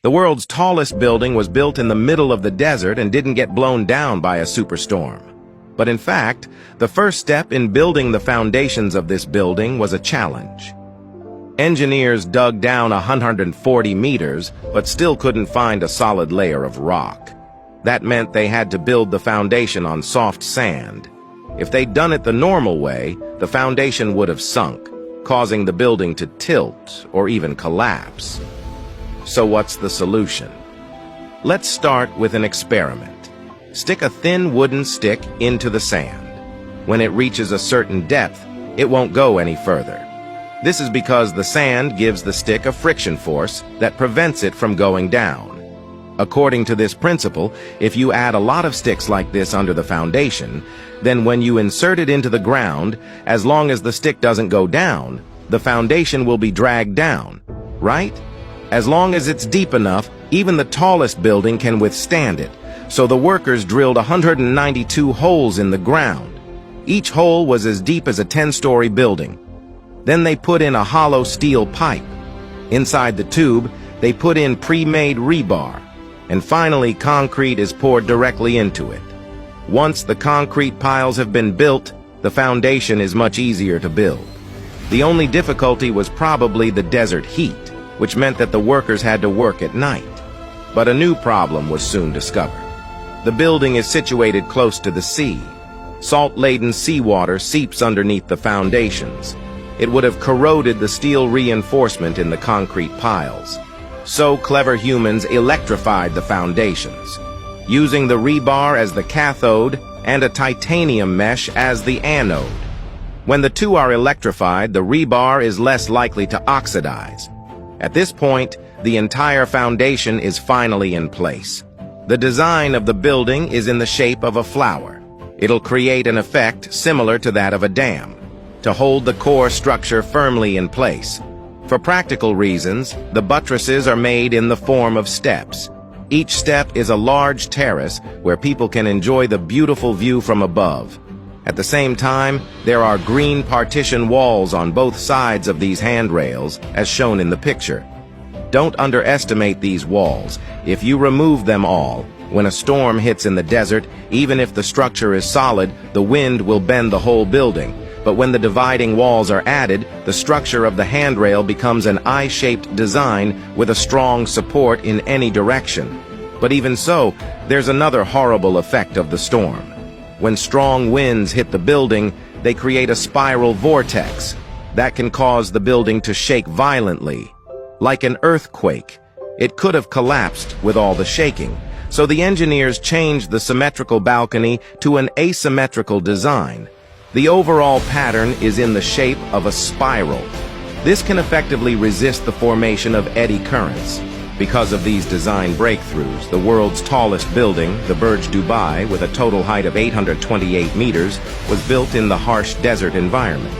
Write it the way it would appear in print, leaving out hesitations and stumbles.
The world's tallest building was built in the middle of the desert and didn't get blown down by a superstorm. But in fact, the first step in building the foundations of this building was a challenge. Engineers dug down 140 meters, but still couldn't find a solid layer of rock. That meant they had to build the foundation on soft sand. If they'd done it the normal way, the foundation would have sunk, causing the building to tilt or even collapse. So what's the solution? Let's start with an experiment. Stick a thin wooden stick into the sand. When it reaches a certain depth, it won't go any further. This is because the sand gives the stick a friction force that prevents it from going down. According to this principle, if you add a lot of sticks like this under the foundation, then when you insert it into the ground, as long as the stick doesn't go down, the foundation will be dragged down, right? As long as it's deep enough, even the tallest building can withstand it. So the workers drilled 192 holes in the ground. Each hole was as deep as a 10-story building. Then they put in a hollow steel pipe. Inside the tube, they put in pre-made rebar. And finally, concrete is poured directly into it. Once the concrete piles have been built, the foundation is much easier to build. The only difficulty was probably the desert heat, which meant that the workers had to work at night. But a new problem was soon discovered. The building is situated close to the sea. Salt-laden seawater seeps underneath the foundations. It would have corroded the steel reinforcement in the concrete piles. So clever humans electrified the foundations, using the rebar as the cathode and a titanium mesh as the anode. When the two are electrified, the rebar is less likely to oxidize. At this point, the entire foundation is finally in place. The design of the building is in the shape of a flower. It'll create an effect similar to that of a dam, to hold the core structure firmly in place. For practical reasons, the buttresses are made in the form of steps. Each step is a large terrace where people can enjoy the beautiful view from above. At the same time, there are green partition walls on both sides of these handrails, as shown in the picture. Don't underestimate these walls. If you remove them all, when a storm hits in the desert, even if the structure is solid, the wind will bend the whole building. But when the dividing walls are added, the structure of the handrail becomes an I-shaped design with a strong support in any direction. But even so, there's another horrible effect of the storm. When strong winds hit the building, they create a spiral vortex that can cause the building to shake violently. Like an earthquake, it could have collapsed with all the shaking. So the engineers changed the symmetrical balcony to an asymmetrical design. The overall pattern is in the shape of a spiral. This can effectively resist the formation of eddy currents. Because of these design breakthroughs, the world's tallest building, the Burj Dubai, with a total height of 828 meters, was built in the harsh desert environment.